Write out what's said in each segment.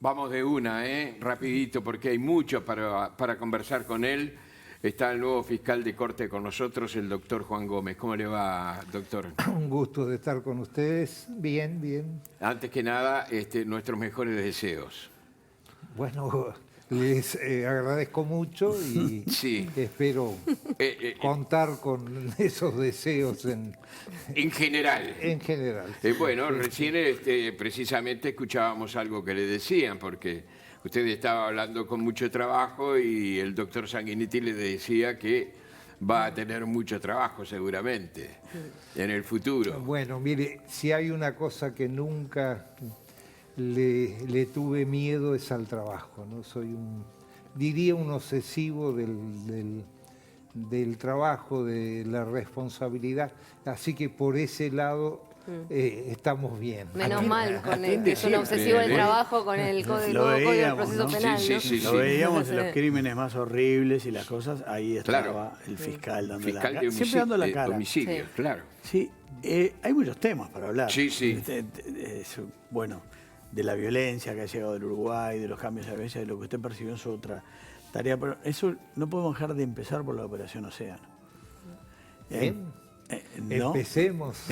Vamos de una, rapidito, porque hay mucho para conversar con él. Está el nuevo fiscal de corte con nosotros, el doctor Juan Gómez. ¿Cómo le va, doctor? Un gusto de estar con ustedes. Bien, bien. Antes que nada, nuestros mejores deseos. Bueno, les agradezco mucho y Sí. espero contar con esos deseos en general. en general. Bueno, recién precisamente escuchábamos algo que le decían, porque usted estaba hablando con mucho trabajo y el doctor Sanguinetti le decía que va a tener mucho trabajo seguramente en el futuro. Bueno, mire, si hay una cosa que nunca le tuve miedo es al trabajo, ¿no? Soy diría un obsesivo del trabajo, de la responsabilidad, así que por ese lado estamos bien. Menos mal, con atiende es un obsesivo del siempre, trabajo con el Lo Código del veíamos, Proceso ¿no? Penal. Sí, ¿no? sí, sí. Lo veíamos en los crímenes más horribles y las cosas, ahí estaba Claro. el fiscal dando Fiscal la de cara. Siempre dando la cara. homicidios, Sí. claro. Sí, hay muchos temas para hablar. Sí, sí. Bueno, de la violencia que ha llegado del Uruguay, de los cambios de violencia, de lo que usted percibió en su otra tarea. Pero eso no podemos dejar de empezar por la Operación Océano. Bien. ¿No? Empecemos.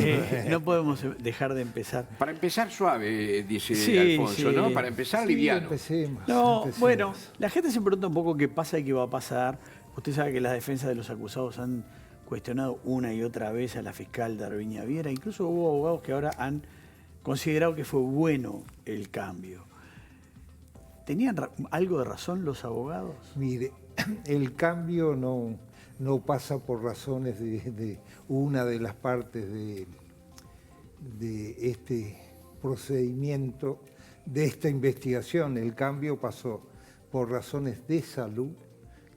No podemos dejar de empezar. Para empezar suave, dice Sí, Alfonso, sí. ¿no? Para empezar Sí, liviano. empecemos. No, empecemos. bueno, la gente se pregunta un poco qué pasa y qué va a pasar. Usted sabe que las defensas de los acusados han cuestionado una y otra vez a la fiscal Darviña Viera. Incluso hubo abogados que ahora han considerado que fue bueno el cambio. ¿Tenían algo de razón los abogados? Mire, el cambio no pasa por razones de una de las partes de este procedimiento, de esta investigación. El cambio pasó por razones de salud,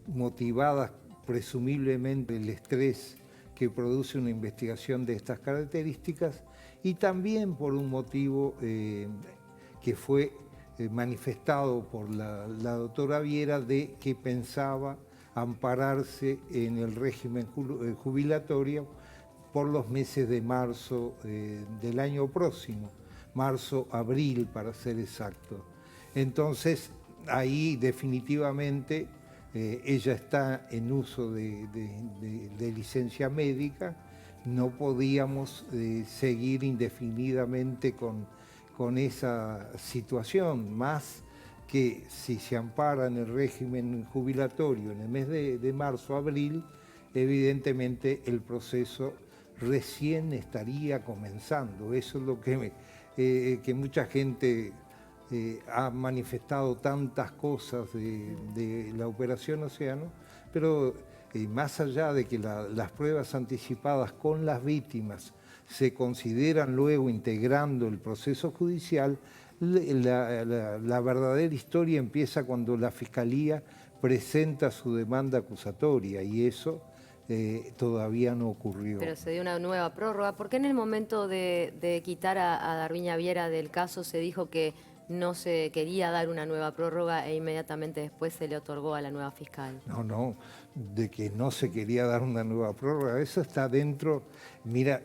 motivadas presumiblemente el estrés que produce una investigación de estas características, y también por un motivo que fue manifestado por la doctora Viera, de que pensaba ampararse en el régimen jubilatorio por los meses de marzo del año próximo, marzo-abril para ser exacto. Entonces, ahí definitivamente ella está en uso de licencia médica. No podíamos seguir indefinidamente con esa situación, más que si se ampara en el régimen jubilatorio en el mes de marzo-abril, evidentemente el proceso recién estaría comenzando. Eso es lo que mucha gente ha manifestado, tantas cosas de la Operación Océano, pero más allá de que las pruebas anticipadas con las víctimas se consideran luego integrando el proceso judicial, la verdadera historia empieza cuando la Fiscalía presenta su demanda acusatoria, y eso todavía no ocurrió. Pero se dio una nueva prórroga. ¿Por qué en el momento de quitar a Darviña Viera del caso se dijo que no se quería dar una nueva prórroga e inmediatamente después se le otorgó a la nueva fiscal? No, de que no se quería dar una nueva prórroga, eso está dentro. Mira,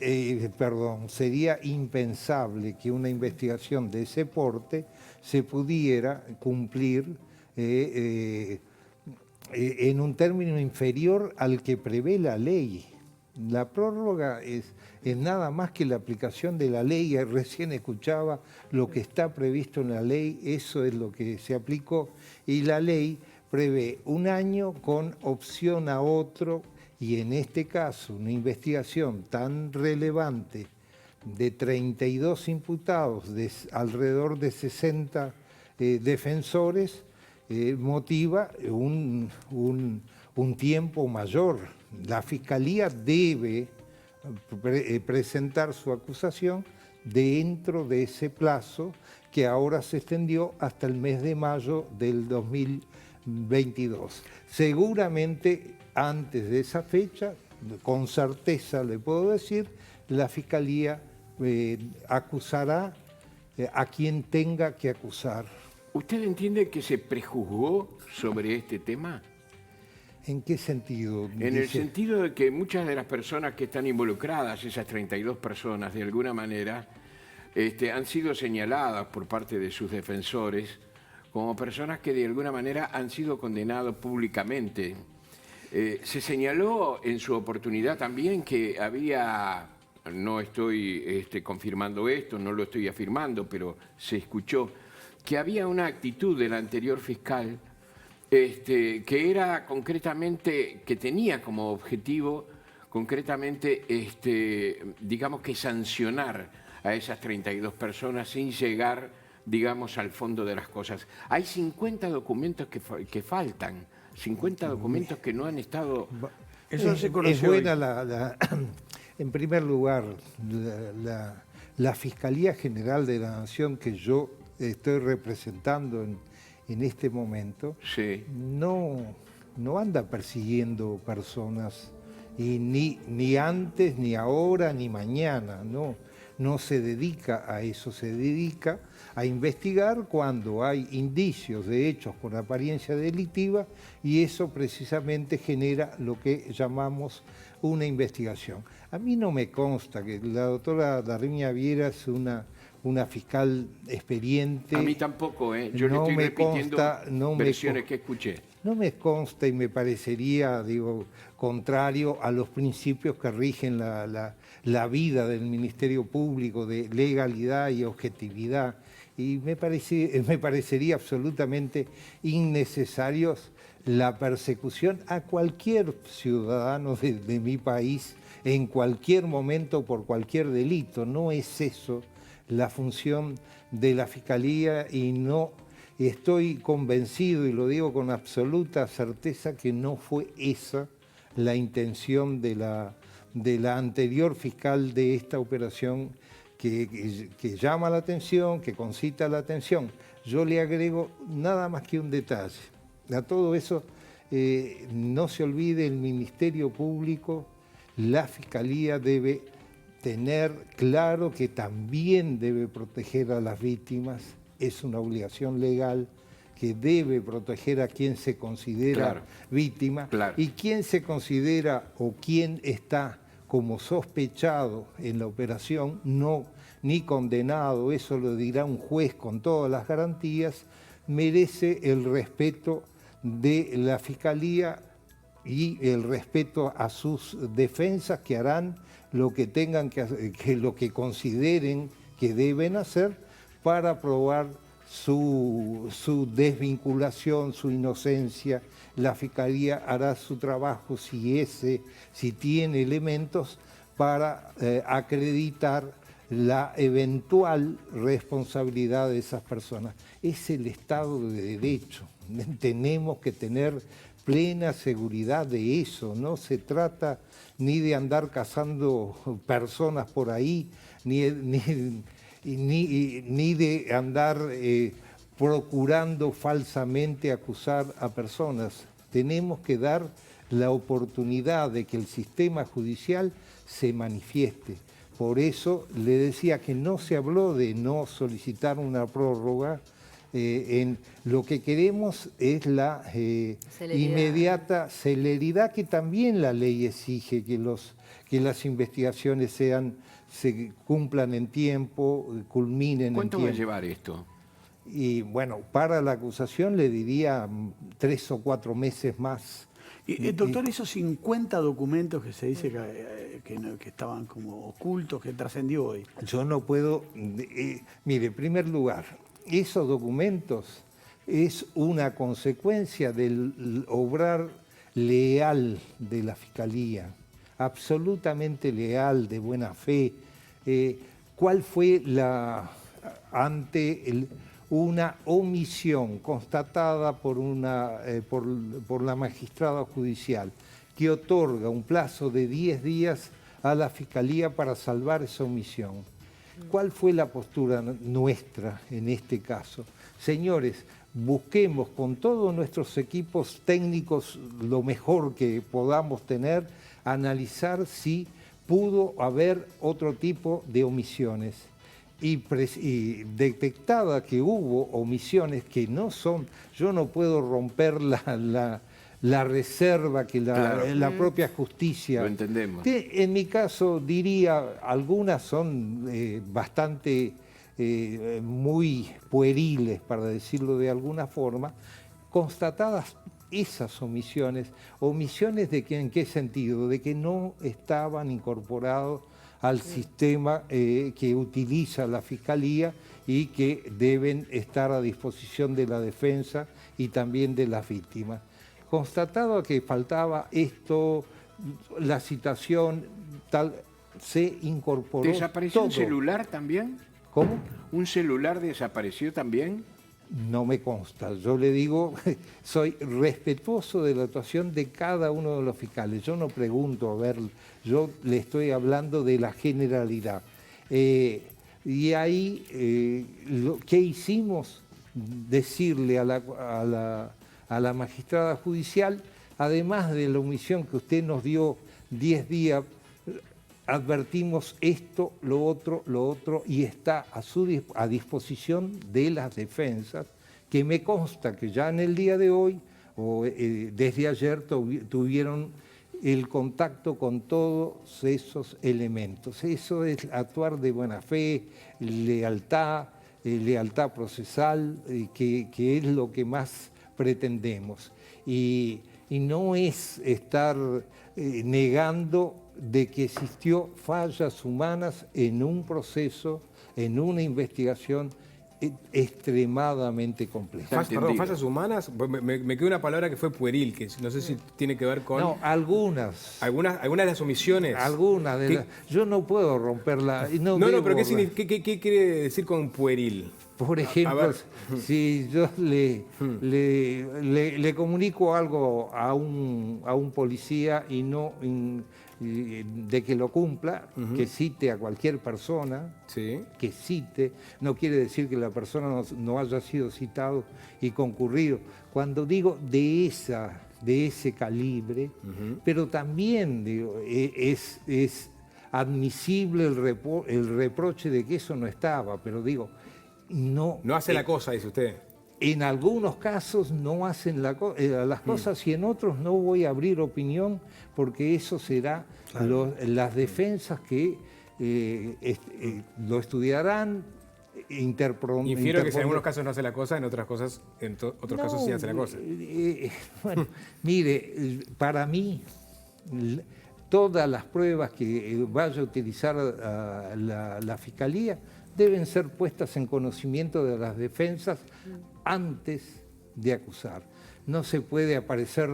sería impensable que una investigación de ese porte se pudiera cumplir en un término inferior al que prevé la ley. La prórroga es nada más que la aplicación de la ley. Recién escuchaba lo que está previsto en la ley, eso es lo que se aplicó, y la ley prevé un año con opción a otro, y en este caso una investigación tan relevante de 32 imputados, de alrededor de 60 defensores, motiva un tiempo mayor. La Fiscalía debe presentar su acusación dentro de ese plazo, que ahora se extendió hasta el mes de mayo del 2022. Seguramente antes de esa fecha, con certeza le puedo decir, la Fiscalía acusará a quien tenga que acusar. ¿Usted entiende que se prejuzgó sobre este tema? ¿En qué sentido? En el sentido de que muchas de las personas que están involucradas, esas 32 personas, de alguna manera, han sido señaladas por parte de sus defensores como personas que de alguna manera han sido condenados públicamente. Se señaló en su oportunidad también que había, no estoy confirmando esto, no lo estoy afirmando, pero se escuchó que había una actitud del anterior fiscal que era concretamente, que tenía como objetivo concretamente, digamos que sancionar a esas 32 personas sin llegar, digamos, al fondo de las cosas. Hay 50 documentos que faltan, 50 documentos que no han estado... Eso se Es conoció hoy. buena en primer lugar, la Fiscalía General de la Nación que yo estoy representando en este momento, Sí. no anda persiguiendo personas, y ni antes, ni ahora, ni mañana, no se dedica a eso, se dedica a investigar cuando hay indicios de hechos con apariencia delictiva, y eso precisamente genera lo que llamamos una investigación. A mí no me consta que la doctora Darriña Viera es una fiscal experiente. A mí tampoco, ¿eh? Yo No le estoy me repitiendo consta, versiones que escuché. No me consta y me parecería, contrario a los principios que rigen la vida del Ministerio Público de legalidad y objetividad. Y me parecería absolutamente innecesarios la persecución a cualquier ciudadano de mi país en cualquier momento por cualquier delito. No es eso la función de la Fiscalía, y no estoy convencido, y lo digo con absoluta certeza, que no fue esa la intención de la anterior fiscal de esta operación, que llama la atención, que concita la atención. Yo le agrego nada más que un detalle. A todo eso, no se olvide, el Ministerio Público, la Fiscalía debe tener claro que también debe proteger a las víctimas. Es una obligación legal que debe proteger a quien se considera víctima, y quien se considera o quien está como sospechado en la operación, ni condenado, eso lo dirá un juez con todas las garantías, merece el respeto de la Fiscalía y el respeto a sus defensas, que harán lo que tengan lo que consideren que deben hacer para probar su desvinculación, su inocencia. La Fiscalía hará su trabajo si tiene elementos para acreditar la eventual responsabilidad de esas personas. Es el Estado de Derecho. Tenemos que tener plena seguridad de eso. No se trata ni de andar cazando personas por ahí, ni de andar procurando falsamente acusar a personas. Tenemos que dar la oportunidad de que el sistema judicial se manifieste. Por eso le decía que no se habló de no solicitar una prórroga. Lo que queremos es la inmediata celeridad que también la ley exige, que las investigaciones se cumplan en tiempo, culminen en tiempo. ¿Cuánto va a llevar esto? Y bueno, para la acusación le diría 3 o 4 meses más. Doctor, esos 50 documentos que se dice que estaban como ocultos, que trascendió hoy. Yo no puedo... mire, en primer lugar, esos documentos es una consecuencia del obrar leal de la Fiscalía, absolutamente leal, de buena fe. ¿Cuál fue una omisión constatada por la magistrada judicial, que otorga un plazo de 10 días a la Fiscalía para salvar esa omisión? ¿Cuál fue la postura nuestra en este caso? Señores, busquemos con todos nuestros equipos técnicos lo mejor que podamos tener, analizar si pudo haber otro tipo de omisiones. Y detectada que hubo omisiones que no son, yo no puedo romper la reserva que la propia justicia. Lo entendemos. En mi caso diría, algunas son bastante muy pueriles, para decirlo de alguna forma, constatadas esas omisiones de que, ¿en qué sentido? De que no estaban incorporados al sistema que utiliza la Fiscalía y que deben estar a disposición de la defensa y también de las víctimas. Constatado que faltaba esto, la citación, tal, se incorporó ¿Desapareció un todo. celular también? ¿Cómo? ¿Un celular desapareció también? No me consta. Yo le digo, soy respetuoso de la actuación de cada uno de los fiscales. Yo no pregunto, a ver, yo le estoy hablando de la generalidad. Y ahí, ¿qué hicimos? Decirle a la magistrada judicial, además de la omisión que usted nos dio 10 días, advertimos esto, lo otro, y está a disposición de las defensas, que me consta que ya en el día de hoy, o desde ayer, tuvieron el contacto con todos esos elementos. Eso es actuar de buena fe, lealtad procesal, que es lo que más pretendemos. Y no es estar negando de que existió fallas humanas en un proceso, en una investigación extremadamente compleja. Perdón, fallas humanas, me quedó una palabra que fue pueril, que no sé si tiene que ver con... No, algunas Algunas de las omisiones. Algunas de las... Yo no puedo romperla. No, Pero ¿qué quiere decir con pueril? Por ejemplo, si yo le comunico algo a un policía y no de que lo cumpla, que cite a cualquier persona, Sí. que cite, no quiere decir que la persona no haya sido citado y concurrido. Cuando digo de ese calibre, pero también digo, es admisible el reproche de que eso no estaba, pero digo, no hace la cosa, dice usted. En algunos casos no hacen las cosas y en otros no voy a abrir opinión porque eso será las defensas que lo estudiarán. Infiero que si en algunos casos no hace la cosa, en otros casos sí hace la cosa. Bueno, mire, para mí todas las pruebas que vaya a utilizar la Fiscalía deben ser puestas en conocimiento de las defensas antes de acusar. No se puede aparecer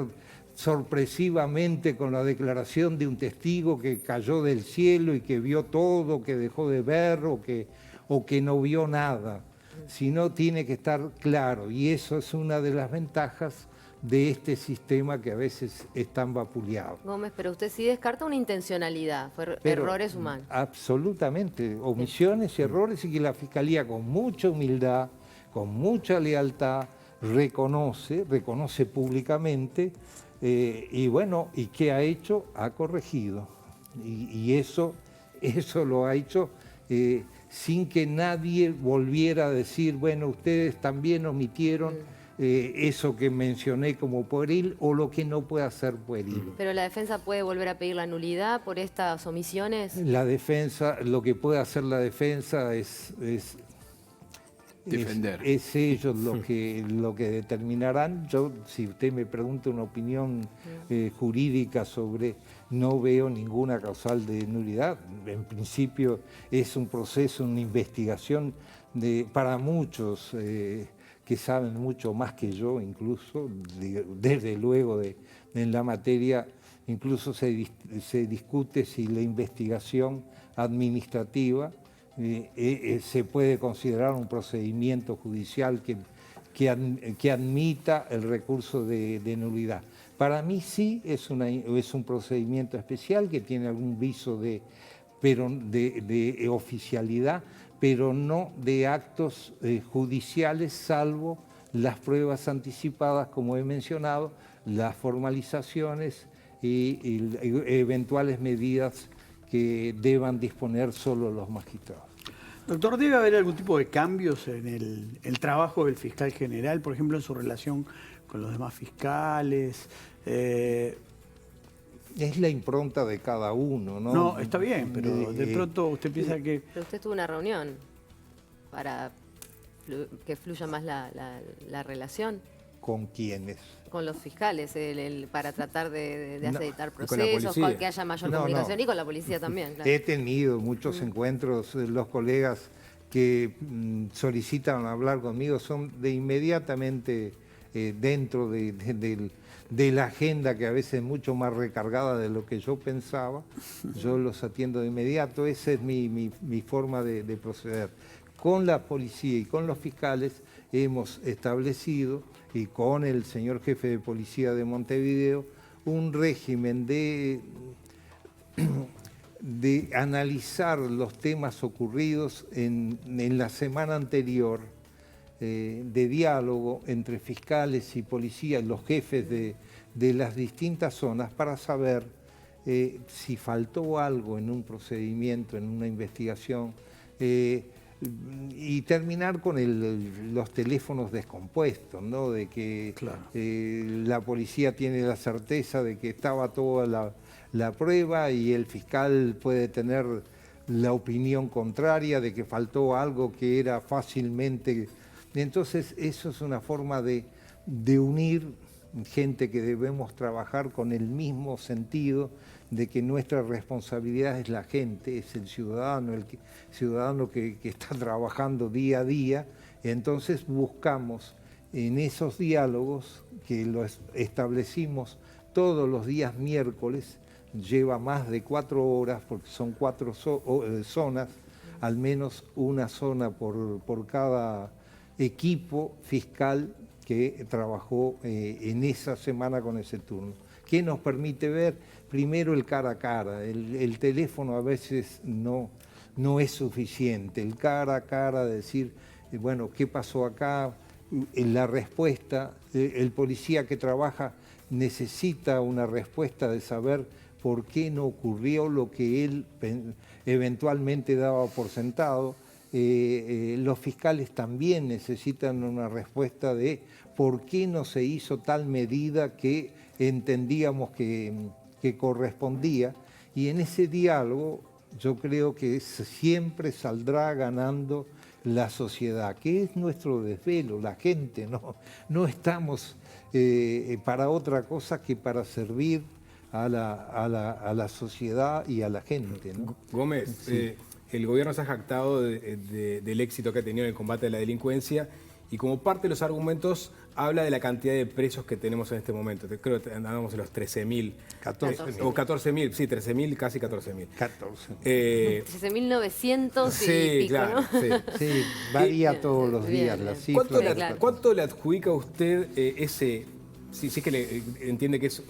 sorpresivamente con la declaración de un testigo que cayó del cielo y que vio todo, que dejó de ver o que no vio nada, sino tiene que estar claro, y eso es una de las ventajas de este sistema que a veces es tan vapuleado. Gómez, pero usted sí descarta una intencionalidad, Pero, errores humanos. Absolutamente, omisiones y errores, y que la Fiscalía con mucha humildad, con mucha lealtad, reconoce públicamente, y bueno, ¿y qué ha hecho? Ha corregido. Y eso lo ha hecho sin que nadie volviera a decir, bueno, ustedes también omitieron eso que mencioné como pueril o lo que no puede ser pueril. ¿Pero la defensa puede volver a pedir la nulidad por estas omisiones? La defensa, lo que puede hacer la defensa es defender. Es ellos lo que determinarán. Yo, si usted me pregunta una opinión jurídica sobre, no veo ninguna causal de nulidad. En principio es un proceso, una investigación para muchos que saben mucho más que yo, incluso, desde luego en la materia, incluso se discute si la investigación administrativa se puede considerar un procedimiento judicial que admita el recurso de nulidad. Para mí sí es un procedimiento especial que tiene algún viso de oficialidad, pero no de actos judiciales, salvo las pruebas anticipadas, como he mencionado, las formalizaciones y eventuales medidas que deban disponer solo los magistrados. Doctor, ¿debe haber algún tipo de cambios en el trabajo del fiscal general, por ejemplo, en su relación con los demás fiscales? Es la impronta de cada uno, ¿no? No, está bien, pero de pronto usted piensa que... Pero usted tuvo una reunión. para que fluya más la relación ¿Con quiénes? con los fiscales, para tratar de No, acreditar con la procesos, policía. que haya mayor No, comunicación no. y con la policía también. Claro. He tenido muchos encuentros, los colegas que solicitan hablar conmigo son de inmediatamente dentro de la agenda, que a veces es mucho más recargada de lo que yo pensaba, yo los atiendo de inmediato. Esa es mi forma de proceder. Con la policía y con los fiscales hemos establecido, y con el señor jefe de policía de Montevideo, un régimen de analizar los temas ocurridos en la semana anterior, de diálogo entre fiscales y policías, los jefes de las distintas zonas, para saber si faltó algo en un procedimiento, en una investigación, y terminar con los teléfonos descompuestos, ¿no? De que Claro. la policía tiene la certeza de que estaba toda la prueba y el fiscal puede tener la opinión contraria de que faltó algo que era fácilmente... Entonces eso es una forma de unir gente que debemos trabajar con el mismo sentido de que nuestra responsabilidad es la gente, es el ciudadano, ciudadano que está trabajando día a día. Entonces buscamos en esos diálogos, que los establecimos todos los días miércoles, lleva más de 4 horas, porque son 4 zonas, al menos una zona por cada equipo fiscal que trabajó en esa semana con ese turno. ¿Qué nos permite ver? Primero el cara a cara. El teléfono a veces no es suficiente. El cara a cara, decir, bueno, ¿qué pasó acá? La respuesta, el policía que trabaja necesita una respuesta de saber por qué no ocurrió lo que él eventualmente daba por sentado. Los fiscales también necesitan una respuesta de por qué no se hizo tal medida que entendíamos que correspondía. Y en ese diálogo yo creo que siempre saldrá ganando la sociedad, que es nuestro desvelo, la gente. No estamos para otra cosa que para servir a la sociedad y a la gente, ¿no? Gómez, Sí. El gobierno se ha jactado del éxito que ha tenido en el combate a la delincuencia y como parte de los argumentos habla de la cantidad de presos que tenemos en este momento. Creo que andábamos en los 13.000. 14.000. O 14.000, sí, 13.000, casi 14.000. 14. 13.900 sí, y pico, claro, ¿no? sí. Sí, varía todos los días Bien, la bien. cifra. Claro. ¿Cuánto le adjudica a usted ese, si es que entiende que es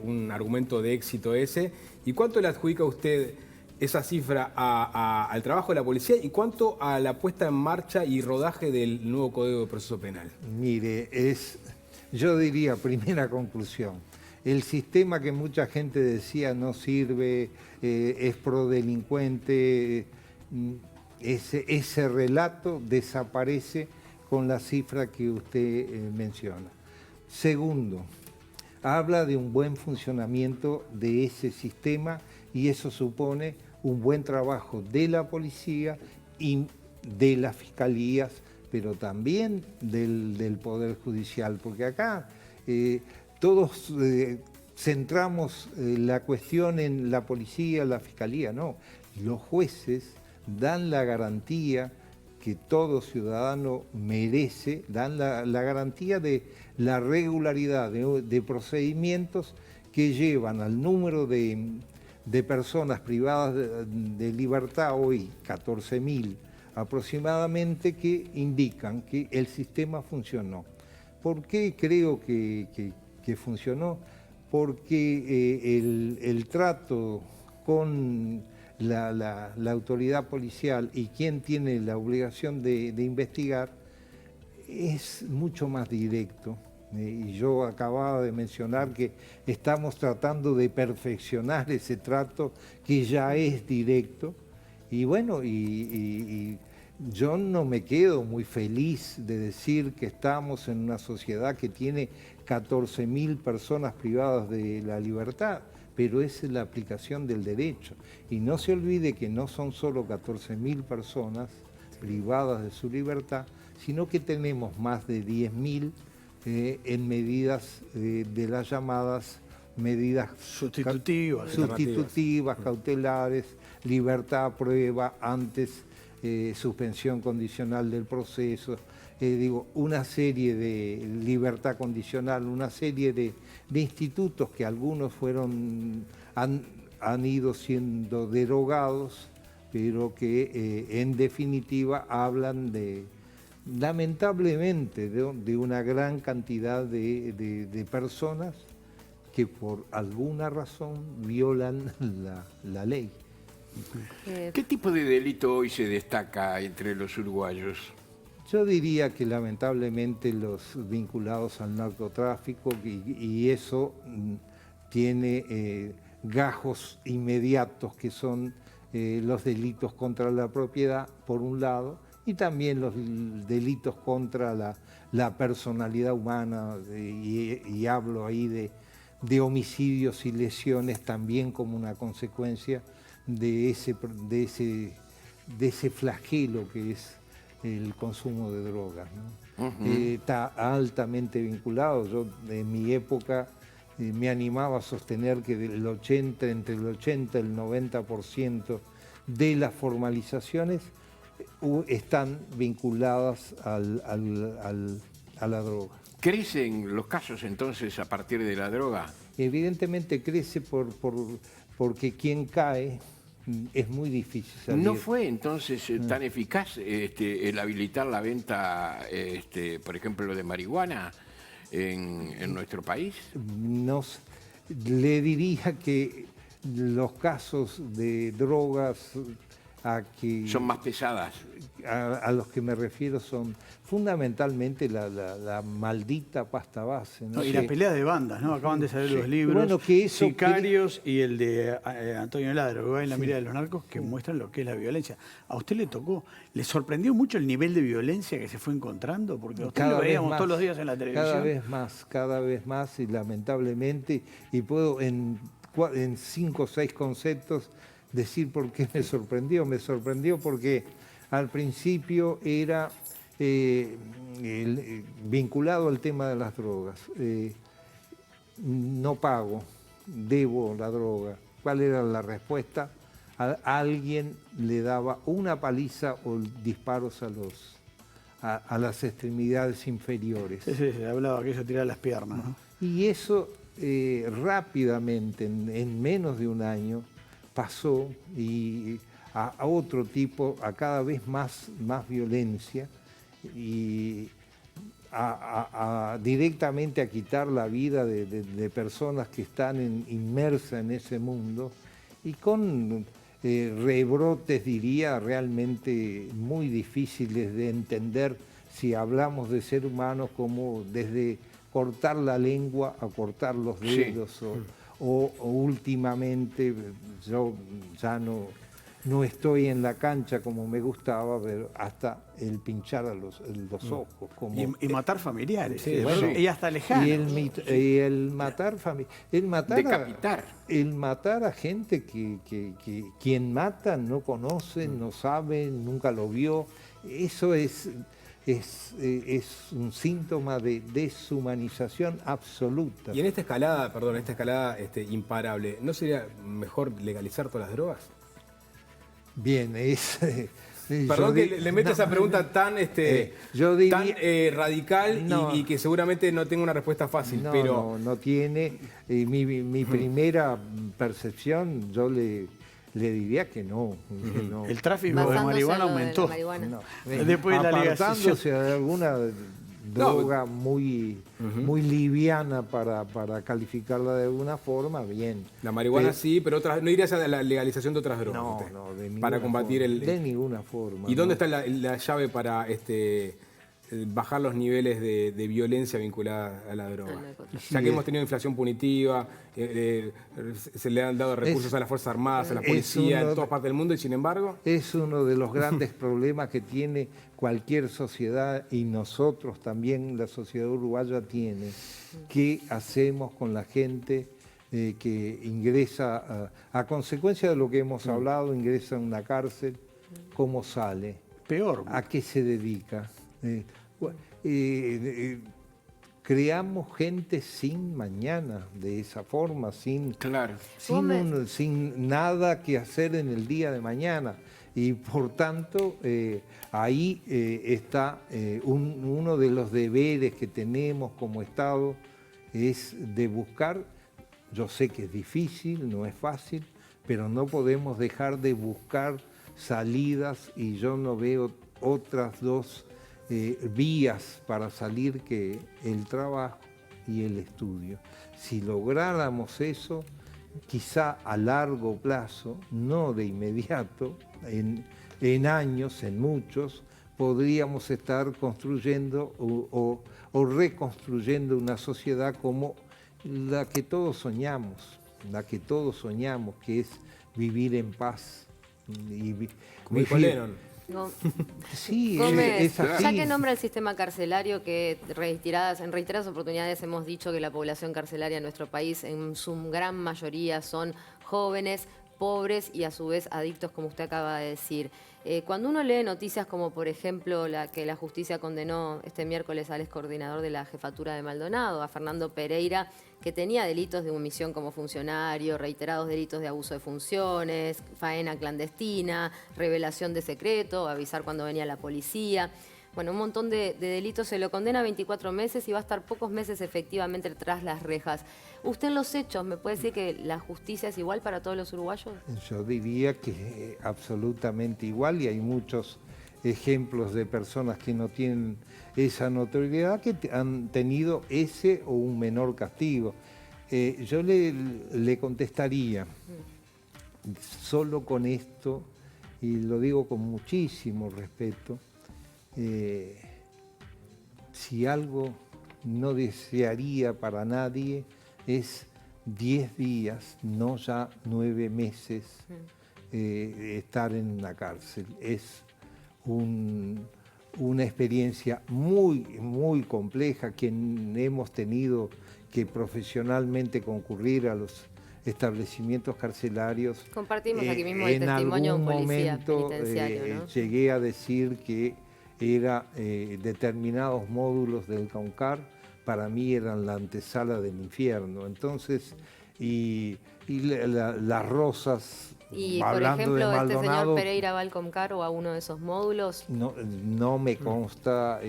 un argumento de éxito ese, y cuánto le adjudica a usted esa cifra al trabajo de la policía y cuánto a la puesta en marcha y rodaje del nuevo Código de Proceso Penal? Mire, yo diría, primera conclusión, el sistema que mucha gente decía no sirve, es prodelincuente, ese relato desaparece con la cifra que usted menciona. Segundo, habla de un buen funcionamiento de ese sistema y eso supone un buen trabajo de la policía y de las fiscalías, pero también del Poder Judicial, porque acá todos centramos la cuestión en la policía, la fiscalía, no. Los jueces dan la garantía que todo ciudadano merece, dan la garantía de la regularidad de procedimientos que llevan al número de personas privadas de libertad, hoy 14.000 aproximadamente, que indican que el sistema funcionó. ¿Por qué creo que funcionó? Porque el trato con la autoridad policial y quien tiene la obligación de investigar es mucho más directo. Y yo acababa de mencionar que estamos tratando de perfeccionar ese trato que ya es directo. Y bueno, y yo no me quedo muy feliz de decir que estamos en una sociedad que tiene 14.000 personas privadas de la libertad, pero es la aplicación del derecho. Y no se olvide que no son solo 14.000 personas, privadas de su libertad, sino que tenemos más de 10.000 en medidas de las llamadas medidas sustitutivas, cautelares, libertad a prueba, antes suspensión condicional del proceso, una serie de libertad condicional, una serie de institutos que algunos han ido siendo derogados, pero que en definitiva hablan lamentablemente de una gran cantidad de personas que por alguna razón violan la ley. ¿Qué tipo de delito hoy se destaca entre los uruguayos? Yo diría que lamentablemente los vinculados al narcotráfico, y eso tiene gajos inmediatos que son los delitos contra la propiedad, por un lado, y también los delitos contra la personalidad humana, y hablo ahí de homicidios y lesiones también como una consecuencia de ese flagelo que es el consumo de drogas, ¿no? Está altamente vinculado. Yo en mi época me animaba a sostener que entre el 80 y el 90% de las formalizaciones están vinculadas a la droga. ¿Crecen los casos entonces a partir de la droga? Evidentemente crece porque quien cae es muy difícil salir. ¿No fue entonces tan eficaz el habilitar la venta, por ejemplo, de marihuana en nuestro país? Le diría que los casos de drogas son más pesadas. A los que me refiero son fundamentalmente la maldita pasta base, ¿no? Y la pelea de bandas, ¿no? Acaban de salir los libros, bueno, que eso Sicarios y el de Antonio Ladro, que va en la mirada de los narcos, que muestran lo que es la violencia. ¿A usted le tocó? ¿Le sorprendió mucho el nivel de violencia que se fue encontrando? Porque a usted lo veíamos todos los días en la televisión. Cada vez más, y lamentablemente, y puedo en 5 o 6 conceptos decir por qué me sorprendió. Me sorprendió porque al principio era vinculado al tema de las drogas. No pago, debo la droga. ¿Cuál era la respuesta? Alguien le daba una paliza o disparos a las extremidades inferiores. Sí, se hablaba que eso tiraba las piernas, ¿no? Y eso rápidamente, en menos de un año, pasó a otro tipo, a cada vez más violencia, y directamente a quitar la vida de personas que están inmersas en ese mundo, y con rebrotes, diría, realmente muy difíciles de entender si hablamos de ser humanos, como desde cortar la lengua a cortar los dedos, sí. o últimamente, yo ya no estoy en la cancha como me gustaba, pero hasta el pinchar a los ojos. Y matar familiares, sí, bueno, y hasta lejanos. Y el matar decapitar. El matar a gente que quien mata no conoce, no sabe, nunca lo vio. Eso es un síntoma de deshumanización absoluta. Y en esta escalada, imparable, ¿no sería mejor legalizar todas las drogas? Bien, Perdón que le meto esa pregunta tan radical, no, y que seguramente no tenga una respuesta fácil. No tiene. Mi primera percepción, yo le diría que no. El tráfico de marihuana aumentó. Después de la legalización. Apartándose de alguna droga muy liviana para calificarla de alguna forma, bien. La marihuana sí, pero no irías a la legalización de otras drogas. Para combatir de ninguna forma. ¿Y dónde está la llave para bajar los niveles de violencia vinculada a la droga? Ya que hemos tenido inflación punitiva, se le han dado recursos a las Fuerzas Armadas, a la policía, en todas partes del mundo, y sin embargo... Es uno de los grandes problemas que tiene cualquier sociedad, y nosotros también, la sociedad uruguaya tiene. ¿Qué hacemos con la gente que ingresa, a consecuencia de lo que hemos hablado, ingresa en una cárcel? ¿Cómo sale? peor. ¿A qué se dedica? Creamos gente sin mañana, de esa forma, Claro. sin nada que hacer en el día de mañana. Y por tanto, ahí está uno de los deberes que tenemos como Estado, es de buscar, yo sé que es difícil, no es fácil, pero no podemos dejar de buscar salidas, y yo no veo otras dos vías para salir que el trabajo y el estudio. Si lográramos eso, quizá a largo plazo, no de inmediato, en años, en muchos, podríamos estar construyendo o reconstruyendo una sociedad como la que todos soñamos, que es vivir en paz. Como dijo Lennon. Sí, Gómez, es así. ya que nombra el sistema carcelario, que en reiteradas oportunidades hemos dicho que la población carcelaria en nuestro país en su gran mayoría son jóvenes, pobres y a su vez adictos, como usted acaba de decir. Cuando uno lee noticias como, por ejemplo, que la justicia condenó este miércoles al excoordinador de la jefatura de Maldonado, a Fernando Pereira, que tenía delitos de omisión como funcionario, reiterados delitos de abuso de funciones, faena clandestina, revelación de secreto, avisar cuando venía la policía. Bueno, un montón de delitos, se lo condena a 24 meses y va a estar pocos meses efectivamente tras las rejas. Usted en los hechos, ¿me puede decir que la justicia es igual para todos los uruguayos? Yo diría que absolutamente igual, y hay muchos ejemplos de personas que no tienen esa notoriedad que han tenido ese o un menor castigo. Yo le contestaría, solo con esto, y lo digo con muchísimo respeto, si algo no desearía para nadie es 10 días, no ya 9 meses, estar en una cárcel. Es una experiencia muy, muy compleja, que hemos tenido que profesionalmente concurrir a los establecimientos carcelarios. Compartimos aquí mismo el testimonio de un policía penitenciario, ¿no? Llegué a decir que determinados módulos del CONCAR para mí eran la antesala del infierno. Entonces, las Rosas, y por hablando de ejemplo, Maldonado, ¿este señor Pereira va al CONCAR o a uno de esos módulos? no me consta,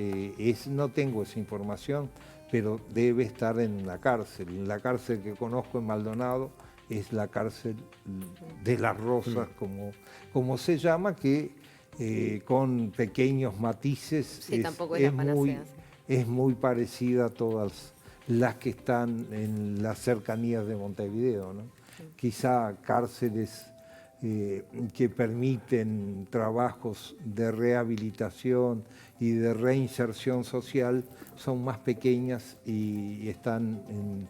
no tengo esa información, pero debe estar en la cárcel. La cárcel que conozco en Maldonado es la cárcel de las Rosas, como se llama, que con pequeños matices, Sí, tampoco es la panacea. Es muy parecida a todas las que están en las cercanías de Montevideo, ¿no? Quizá cárceles que permiten trabajos de rehabilitación y de reinserción social son más pequeñas y están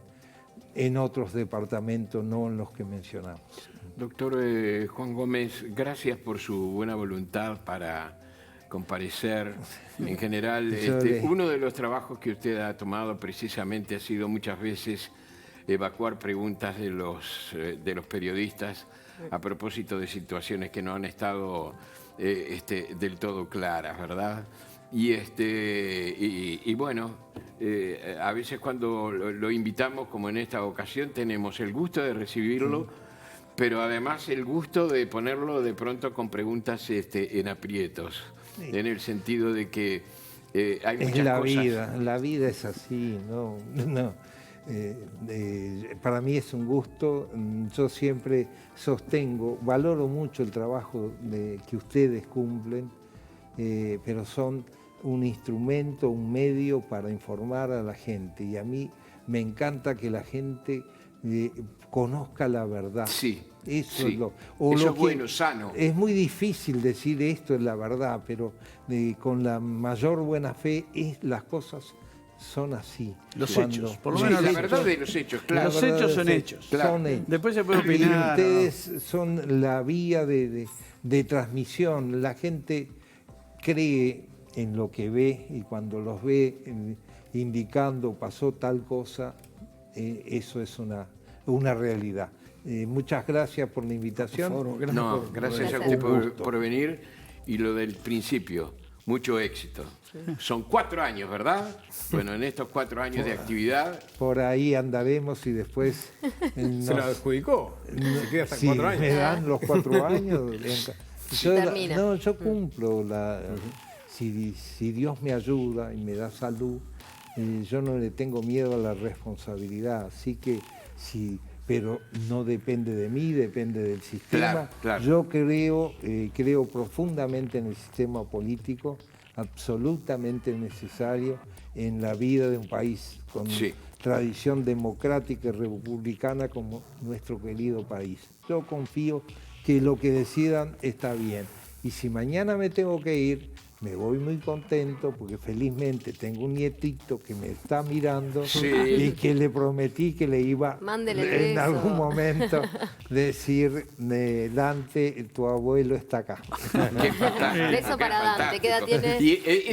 en otros departamentos, no en los que mencionamos. Doctor Juan Gómez, gracias por su buena voluntad para comparecer. En general, uno de los trabajos que usted ha tomado precisamente ha sido muchas veces evacuar preguntas de los periodistas a propósito de situaciones que no han estado del todo claras, ¿verdad? Y bueno, a veces cuando lo invitamos, como en esta ocasión, tenemos el gusto de recibirlo, pero además el gusto de ponerlo de pronto con preguntas en aprietos, en el sentido de que hay muchas cosas. La vida es así, no. Para mí es un gusto. Yo siempre sostengo, valoro mucho el trabajo que ustedes cumplen, pero son un instrumento, un medio para informar a la gente, y a mí me encanta que la gente conozca la verdad. Sí, eso sí. Es es bueno, sano. Es muy difícil decir esto es la verdad, pero con la mayor buena fe las cosas son así. Los hechos, por lo Sí, menos la los verdad hechos. de los hechos, claro. Los hechos son hechos. Claro. Son hechos. Después se puede Y opinar. ustedes son la vía de transmisión. La gente cree en lo que ve, y cuando los ve indicando pasó tal cosa, eso es una realidad. Muchas gracias por la invitación. Por favor, gracias No, por- gracias a Gracias. usted por venir. y lo del principio, mucho éxito. Son 4 años, ¿verdad? Bueno, en estos 4 años de actividad... Por ahí andaremos y después... ¿Se lo adjudicó? Se queda hasta Sí, 4 años. me dan los 4 años. Termina. No, yo cumplo. Si Dios me ayuda y me da salud, yo no le tengo miedo a la responsabilidad. Así que sí, pero no depende de mí, depende del sistema. Claro, claro. Yo creo profundamente en el sistema político, absolutamente necesario en la vida de un país con tradición democrática y republicana como nuestro querido país. Yo confío que lo que decidan está bien. Y si mañana me tengo que ir, me voy muy contento porque felizmente tengo un nietito que me está mirando y que le prometí que le iba Mándele en beso. algún momento decir, Dante, tu abuelo está acá. Qué fantástico, Beso qué para Dante. ¿Qué edad fantástico. tiene? Y,